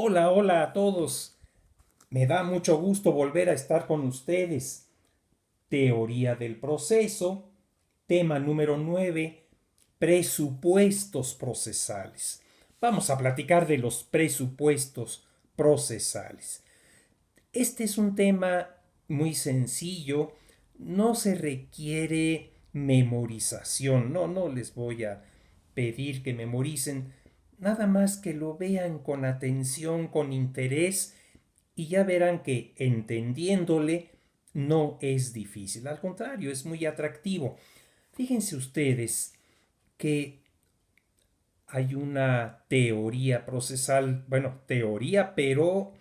Hola, hola a todos. Me da mucho gusto volver a estar con ustedes. Teoría del proceso, tema número 9: presupuestos procesales. Vamos a platicar de los presupuestos procesales. Este es un tema muy sencillo, no se requiere memorización, no les voy a pedir que memoricen, nada más que lo vean con atención, con interés, y ya verán que entendiéndole no es difícil, al contrario, es muy atractivo. Fíjense ustedes que hay una teoría procesal, bueno, teoría, pero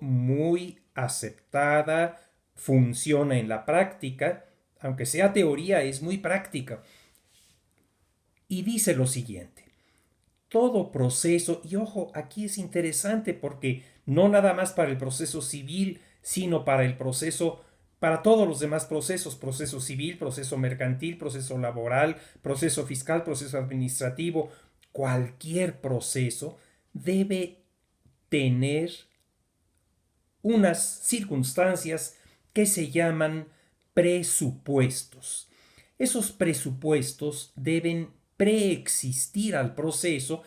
muy aceptada, funciona en la práctica, aunque sea teoría, es muy práctica. Y dice lo siguiente: todo proceso, y ojo, aquí es interesante porque no nada más para el proceso civil, sino para el proceso, para todos los demás procesos: proceso civil, proceso mercantil, proceso laboral, proceso fiscal, proceso administrativo, cualquier proceso debe tener unas circunstancias que se llaman presupuestos. Esos presupuestos deben preexistir al proceso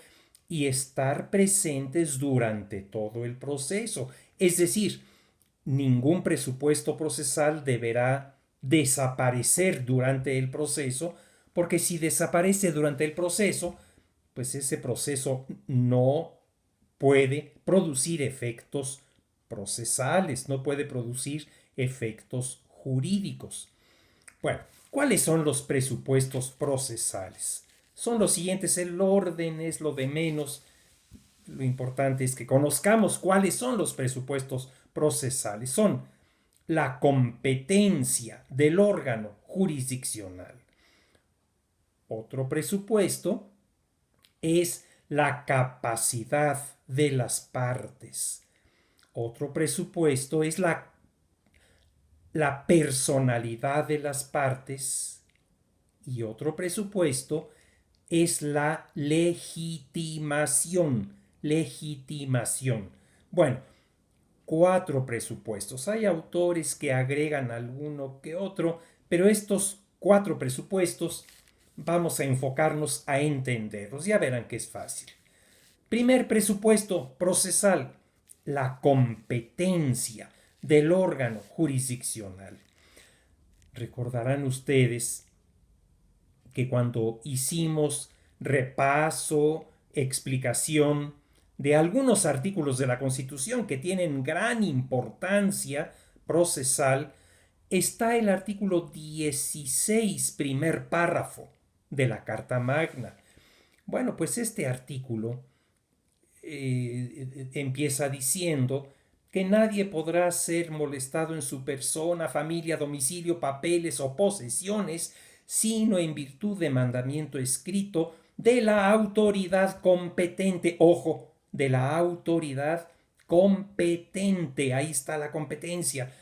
y estar presentes durante todo el proceso. Es decir, ningún presupuesto procesal deberá desaparecer durante el proceso, porque si desaparece durante el proceso, pues ese proceso no puede producir efectos procesales, no puede producir efectos jurídicos. Bueno, ¿cuáles son los presupuestos procesales? Son los siguientes, el orden es lo de menos, lo importante es que conozcamos cuáles son los presupuestos procesales. Son la competencia del órgano jurisdiccional. Otro presupuesto es la capacidad de las partes. Otro presupuesto es la personalidad de las partes. Y otro presupuesto es la legitimación. Legitimación. Bueno, cuatro presupuestos. Hay autores que agregan alguno que otro, pero estos cuatro presupuestos vamos a enfocarnos a entenderlos. Ya verán que es fácil. Primer presupuesto procesal: la competencia del órgano jurisdiccional. Recordarán ustedes que cuando hicimos repaso, explicación de algunos artículos de la Constitución que tienen gran importancia procesal, está el artículo 16, primer párrafo de la Carta Magna. Bueno, pues este artículo empieza diciendo que nadie podrá ser molestado en su persona, familia, domicilio, papeles o posesiones, sino en virtud de mandamiento escrito de la autoridad competente. Ojo, de la autoridad competente. Ahí está la competencia.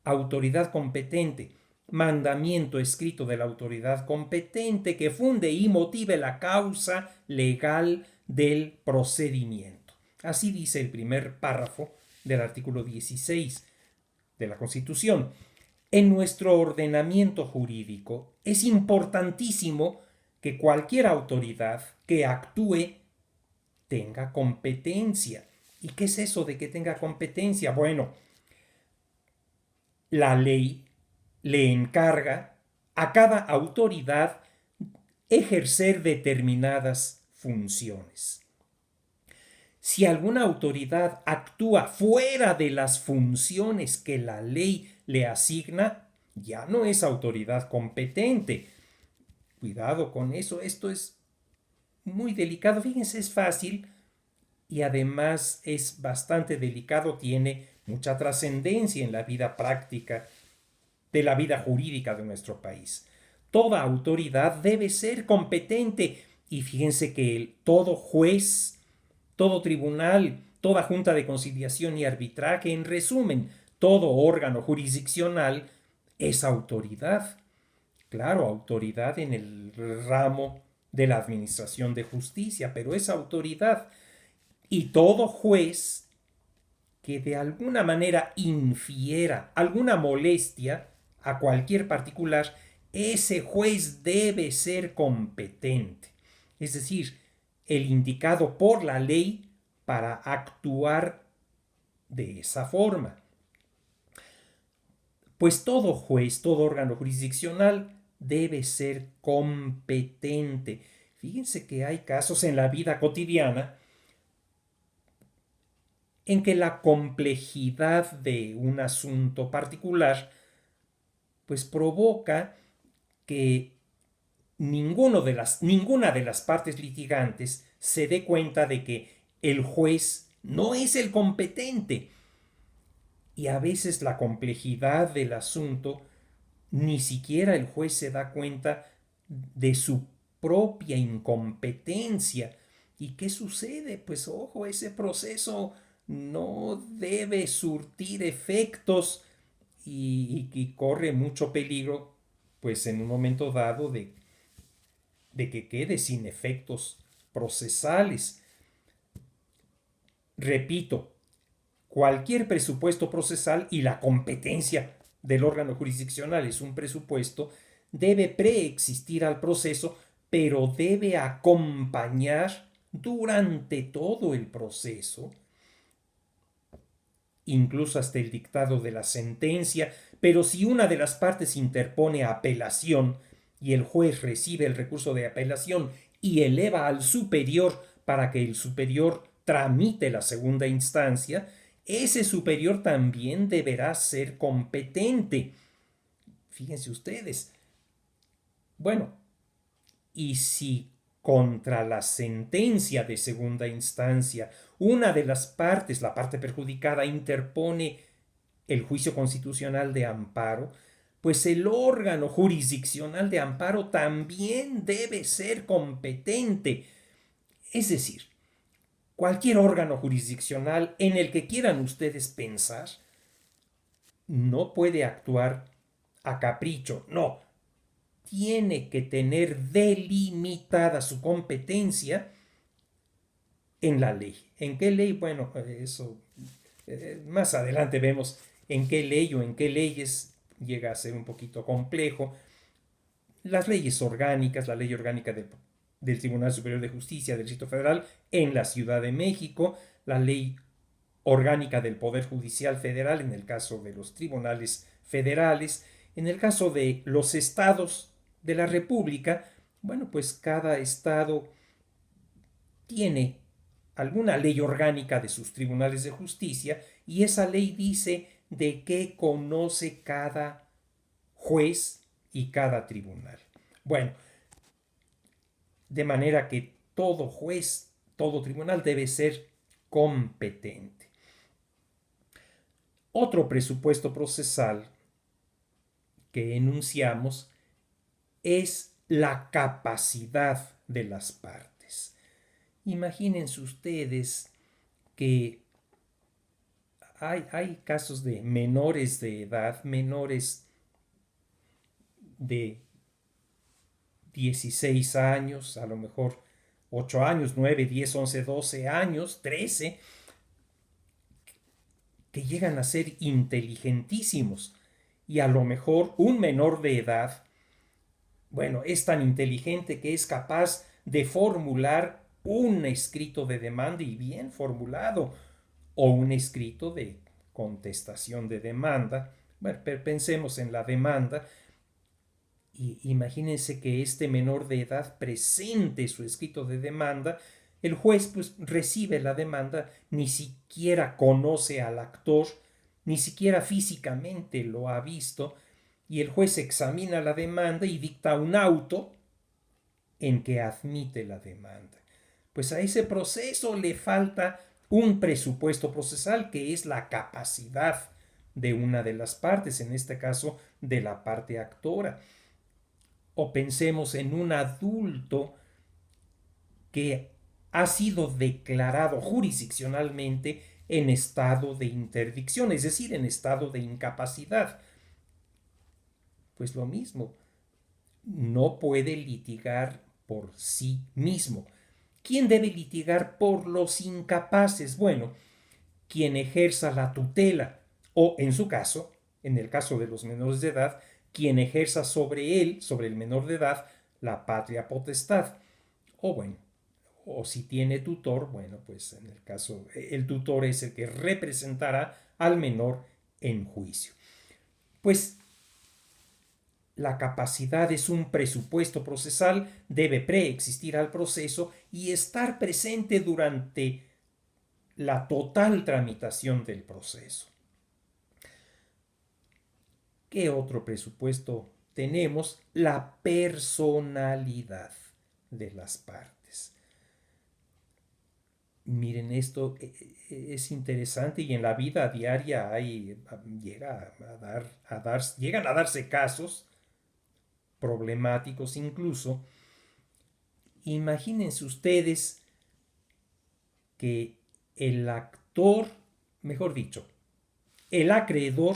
Autoridad competente. Mandamiento escrito de la autoridad competente que funde y motive la causa legal del procedimiento. Así dice el primer párrafo del artículo 16 de la Constitución. En nuestro ordenamiento jurídico es importantísimo que cualquier autoridad que actúe tenga competencia. ¿Y qué es eso de que tenga competencia? Bueno, la ley le encarga a cada autoridad ejercer determinadas funciones. Si alguna autoridad actúa fuera de las funciones que la ley le asigna, ya no es autoridad competente. Cuidado con eso, esto es muy delicado. Fíjense, es fácil y además es bastante delicado, tiene mucha trascendencia en la vida práctica de la vida jurídica de nuestro país. Toda autoridad debe ser competente y fíjense que todo juez, todo tribunal, toda junta de conciliación y arbitraje, en resumen, todo órgano jurisdiccional es autoridad. Claro, autoridad en el ramo de la administración de justicia, pero es autoridad. Y todo juez que de alguna manera infiera alguna molestia a cualquier particular, ese juez debe ser competente. Es decir, el indicado por la ley para actuar de esa forma. Pues todo juez, todo órgano jurisdiccional debe ser competente. Fíjense que hay casos en la vida cotidiana en que la complejidad de un asunto particular pues provoca que ninguna de las partes litigantes se dé cuenta de que el juez no es el competente. Y a veces la complejidad del asunto, ni siquiera el juez se da cuenta de su propia incompetencia. ¿Y qué sucede? Pues ojo, ese proceso no debe surtir efectos y corre mucho peligro, pues en un momento dado, de que quede sin efectos procesales. Repito, cualquier presupuesto procesal y la competencia del órgano jurisdiccional es un presupuesto, debe preexistir al proceso, pero debe acompañar durante todo el proceso, incluso hasta el dictado de la sentencia, pero si una de las partes interpone apelación y el juez recibe el recurso de apelación y eleva al superior para que el superior tramite la segunda instancia, ese superior también deberá ser competente. Fíjense ustedes. Bueno, y si contra la sentencia de segunda instancia una de las partes, la parte perjudicada, interpone el juicio constitucional de amparo, pues el órgano jurisdiccional de amparo también debe ser competente. Es decir, cualquier órgano jurisdiccional en el que quieran ustedes pensar no puede actuar a capricho, no. Tiene que tener delimitada su competencia en la ley. ¿En qué ley? Bueno, eso más adelante vemos en qué ley o en qué leyes llega a ser un poquito complejo. Las leyes orgánicas, la ley orgánica del Tribunal Superior de Justicia del Distrito Federal en la Ciudad de México, la ley orgánica del Poder Judicial Federal en el caso de los tribunales federales, en el caso de los estados de la República, bueno, pues cada estado tiene alguna ley orgánica de sus tribunales de justicia y esa ley dice de qué conoce cada juez y cada tribunal. Bueno, de manera que todo juez, todo tribunal debe ser competente. Otro presupuesto procesal que enunciamos es la capacidad de las partes. Imagínense ustedes que hay casos de menores de edad, menores de 16 años, a lo mejor 8 años, 9, 10, 11, 12 años, 13, que llegan a ser inteligentísimos. Y a lo mejor un menor de edad, bueno, es tan inteligente que es capaz de formular un escrito de demanda y bien formulado, o un escrito de contestación de demanda. Bueno, pero pensemos en la demanda. Y imagínense que este menor de edad presente su escrito de demanda, el juez pues recibe la demanda, ni siquiera conoce al actor, ni siquiera físicamente lo ha visto, y el juez examina la demanda y dicta un auto en que admite la demanda. Pues a ese proceso le falta un presupuesto procesal que es la capacidad de una de las partes, en este caso de la parte actora. O pensemos en un adulto que ha sido declarado jurisdiccionalmente en estado de interdicción, es decir, en estado de incapacidad. Pues lo mismo, no puede litigar por sí mismo. ¿Quién debe litigar por los incapaces? Bueno, quien ejerza la tutela o, en su caso, en el caso de los menores de edad, quien ejerza sobre él, sobre el menor de edad, la patria potestad. O bueno, o si tiene tutor, bueno, pues en el caso, el tutor es el que representará al menor en juicio. Pues la capacidad es un presupuesto procesal, debe preexistir al proceso y estar presente durante la total tramitación del proceso. ¿Qué otro presupuesto tenemos? La personalidad de las partes. Miren, esto es interesante y en la vida diaria llegan a darse casos problemáticos incluso. Imagínense ustedes que el actor, mejor dicho, el acreedor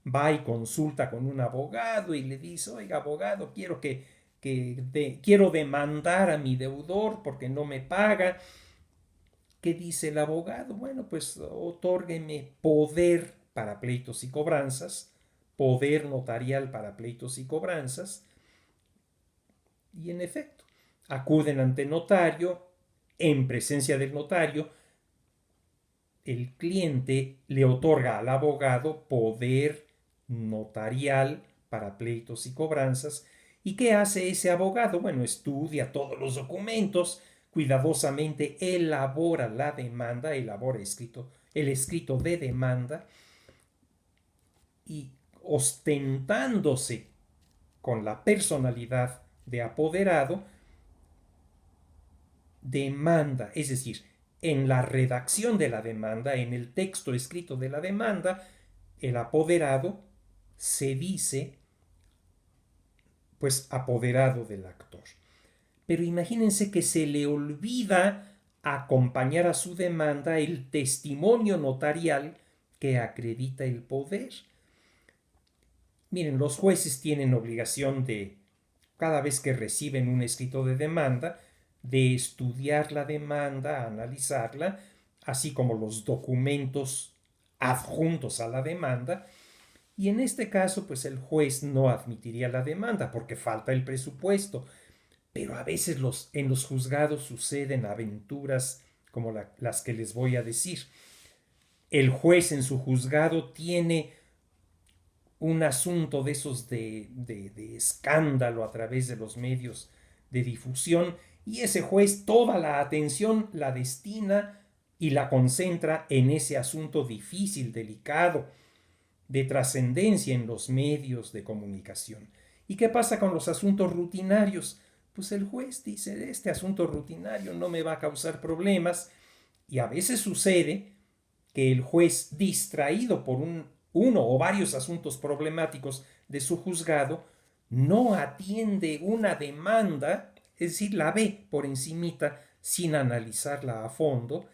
va y consulta con un abogado y le dice, oiga, abogado, quiero demandar a mi deudor porque no me paga. ¿Qué dice el abogado? Bueno, pues otórgueme poder para pleitos y cobranzas, poder notarial para pleitos y cobranzas, y en efecto, acuden ante notario, en presencia del notario, el cliente le otorga al abogado poder notarial para pleitos y cobranzas. ¿Y qué hace ese abogado? Bueno, estudia todos los documentos, cuidadosamente elabora la demanda, elabora el escrito de demanda y ostentándose con la personalidad de apoderado, demanda, es decir, en la redacción de la demanda, en el texto escrito de la demanda, el apoderado se dice pues apoderado del actor. Pero imagínense que se le olvida acompañar a su demanda el testimonio notarial que acredita el poder. Miren, los jueces tienen obligación de, cada vez que reciben un escrito de demanda, de estudiar la demanda, analizarla, así como los documentos adjuntos a la demanda. Y en este caso, pues el juez no admitiría la demanda porque falta el presupuesto. Pero a veces en los juzgados suceden aventuras como las que les voy a decir. El juez en su juzgado tiene un asunto de esos de escándalo a través de los medios de difusión y ese juez toda la atención la destina y la concentra en ese asunto difícil, delicado, de trascendencia en los medios de comunicación. ¿Y qué pasa con los asuntos rutinarios? Pues el juez dice, este asunto rutinario no me va a causar problemas y a veces sucede que el juez, distraído por uno o varios asuntos problemáticos de su juzgado, no atiende una demanda, es decir, la ve por encimita sin analizarla a fondo,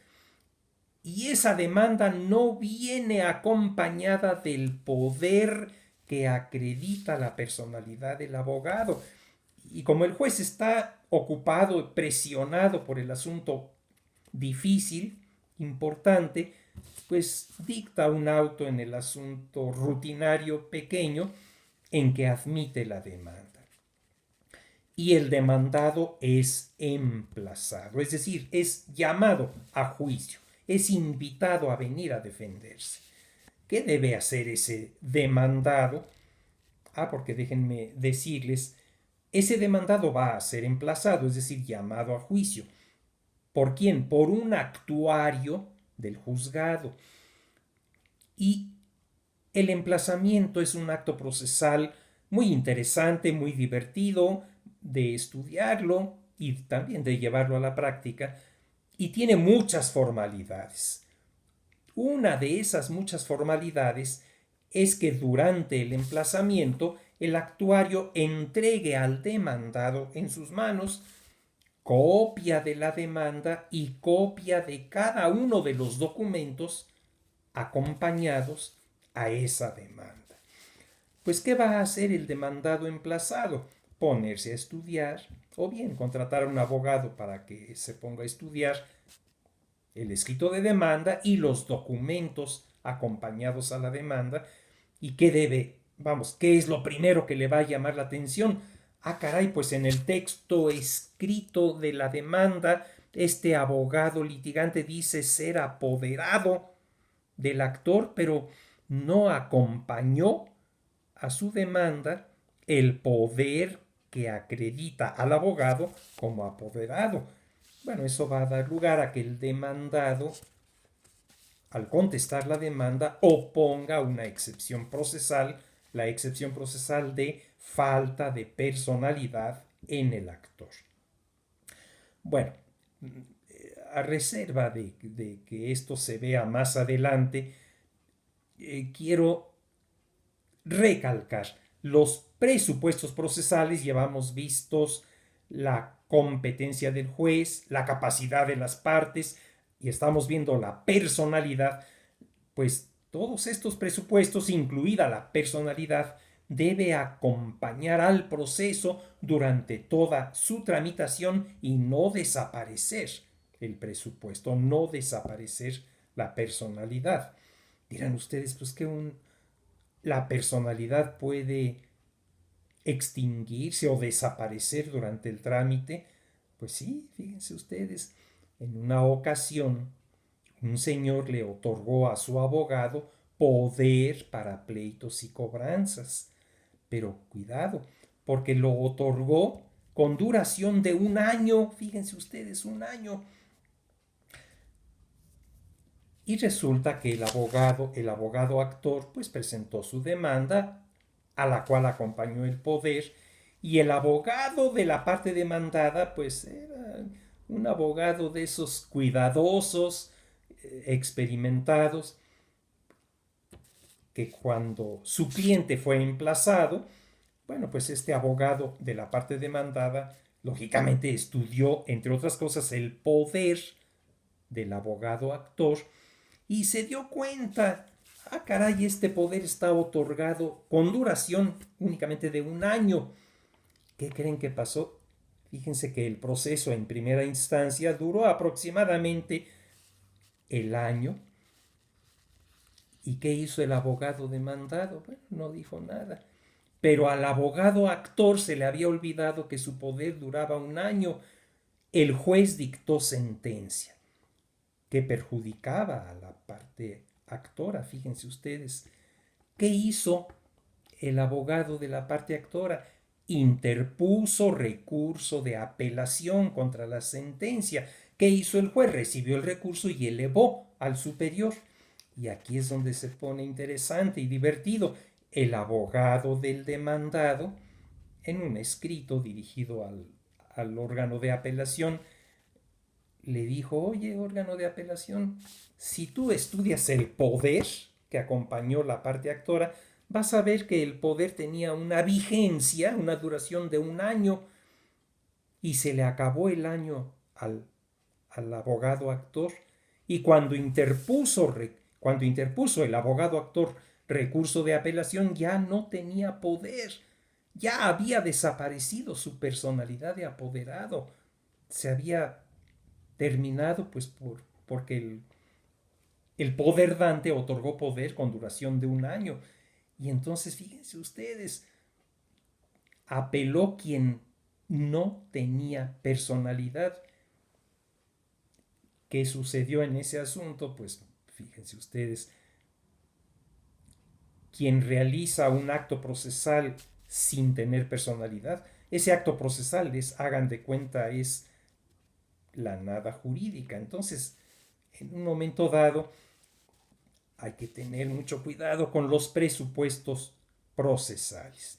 y esa demanda no viene acompañada del poder que acredita la personalidad del abogado. Y como el juez está ocupado, presionado por el asunto difícil, importante, pues dicta un auto en el asunto rutinario pequeño en que admite la demanda. Y el demandado es emplazado, es decir, es llamado a juicio, es invitado a venir a defenderse. ¿Qué debe hacer ese demandado? Porque déjenme decirles, ese demandado va a ser emplazado, es decir, llamado a juicio. ¿Por quién? Por un actuario del juzgado. Y el emplazamiento es un acto procesal muy interesante, muy divertido de estudiarlo y también de llevarlo a la práctica, y tiene muchas formalidades. Una de esas muchas formalidades es que durante el emplazamiento el actuario entregue al demandado en sus manos copia de la demanda y copia de cada uno de los documentos acompañados a esa demanda. Pues, ¿qué va a hacer el demandado emplazado? Ponerse a estudiar, o bien contratar a un abogado para que se ponga a estudiar el escrito de demanda y los documentos acompañados a la demanda y qué debe, vamos, qué es lo primero que le va a llamar la atención. Ah, caray, pues en el texto escrito de la demanda, este abogado litigante dice ser apoderado del actor, pero no acompañó a su demanda el poder que acredita al abogado como apoderado. Bueno, eso va a dar lugar a que el demandado, al contestar la demanda, oponga una excepción procesal, la excepción procesal de falta de personalidad en el actor. Bueno, a reserva de que esto se vea más adelante, quiero recalcar los presupuestos procesales. Llevamos vistos la competencia del juez, la capacidad de las partes y estamos viendo la personalidad. Pues todos estos presupuestos, incluida la personalidad, debe acompañar al proceso durante toda su tramitación y no desaparecer el presupuesto, no desaparecer la personalidad. Dirán ustedes, pues que la personalidad puede extinguirse o desaparecer durante el trámite. Pues sí, fíjense ustedes, en una ocasión un señor le otorgó a su abogado poder para pleitos y cobranzas. Pero cuidado, porque lo otorgó con duración de un año, fíjense ustedes, un año. Y resulta que el abogado actor, pues presentó su demanda, a la cual acompañó el poder, y el abogado de la parte demandada, pues era un abogado de esos cuidadosos, experimentados, que cuando su cliente fue emplazado, bueno, pues este abogado de la parte demandada, lógicamente estudió, entre otras cosas, el poder del abogado actor y se dio cuenta, ah, caray, este poder está otorgado con duración únicamente de un año. ¿Qué creen que pasó? Fíjense que el proceso en primera instancia duró aproximadamente el año. ¿Y qué hizo el abogado demandado? Bueno, no dijo nada. Pero al abogado actor se le había olvidado que su poder duraba un año. El juez dictó sentencia que perjudicaba a la parte actora, fíjense ustedes. ¿Qué hizo el abogado de la parte actora? Interpuso recurso de apelación contra la sentencia. ¿Qué hizo el juez? Recibió el recurso y elevó al superior. Y aquí es donde se pone interesante y divertido. El abogado del demandado, en un escrito dirigido al órgano de apelación, le dijo, oye, órgano de apelación, si tú estudias el poder que acompañó la parte actora, vas a ver que el poder tenía una vigencia, una duración de un año, y se le acabó el año al abogado actor, y cuando interpuso el abogado actor recurso de apelación, ya no tenía poder, ya había desaparecido su personalidad de apoderado, se había terminado pues porque el poder dante otorgó poder con duración de un año. Y entonces fíjense ustedes, apeló quien no tenía personalidad. ¿Qué sucedió en ese asunto? Pues fíjense ustedes, quien realiza un acto procesal sin tener personalidad, ese acto procesal, hagan de cuenta, es la nada jurídica. Entonces, en un momento dado, hay que tener mucho cuidado con los presupuestos procesales.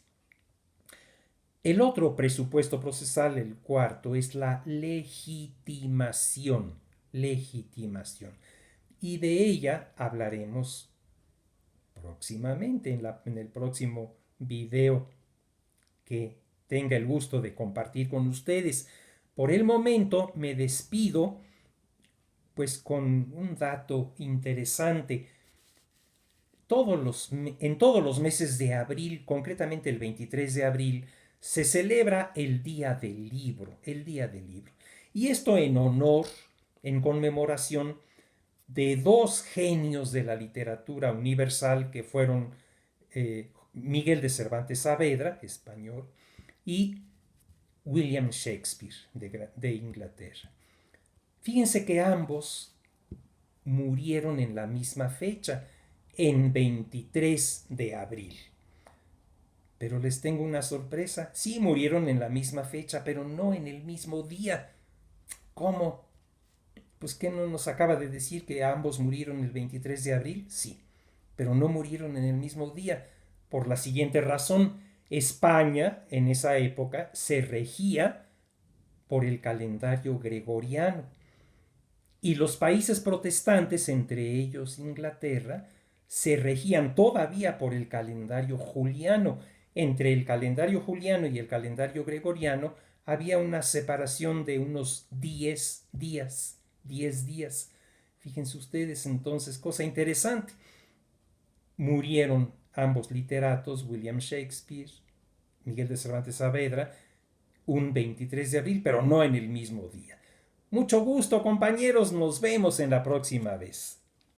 El otro presupuesto procesal, el cuarto, es la legitimación. Legitimación. Y de ella hablaremos próximamente, en el próximo video que tenga el gusto de compartir con ustedes. Por el momento me despido pues con un dato interesante. En todos los meses de abril, concretamente el 23 de abril, se celebra el Día del Libro, el Día del Libro. Y esto en honor, en conmemoración de dos genios de la literatura universal que fueron Miguel de Cervantes Saavedra, español, y William Shakespeare de Inglaterra. Fíjense que ambos murieron en la misma fecha, en 23 de abril. Pero les tengo una sorpresa. Sí, murieron en la misma fecha, pero no en el mismo día. ¿Cómo? Pues ¿qué no nos acaba de decir que ambos murieron el 23 de abril? Sí, pero no murieron en el mismo día. Por la siguiente razón, España en esa época se regía por el calendario gregoriano. Y los países protestantes, entre ellos Inglaterra, se regían todavía por el calendario juliano. Entre el calendario juliano y el calendario gregoriano había una separación de unos 10 días. 10 días. Fíjense ustedes entonces, cosa interesante. Murieron ambos literatos, William Shakespeare, Miguel de Cervantes Saavedra, un 23 de abril, pero no en el mismo día. Mucho gusto, compañeros, nos vemos en la próxima vez.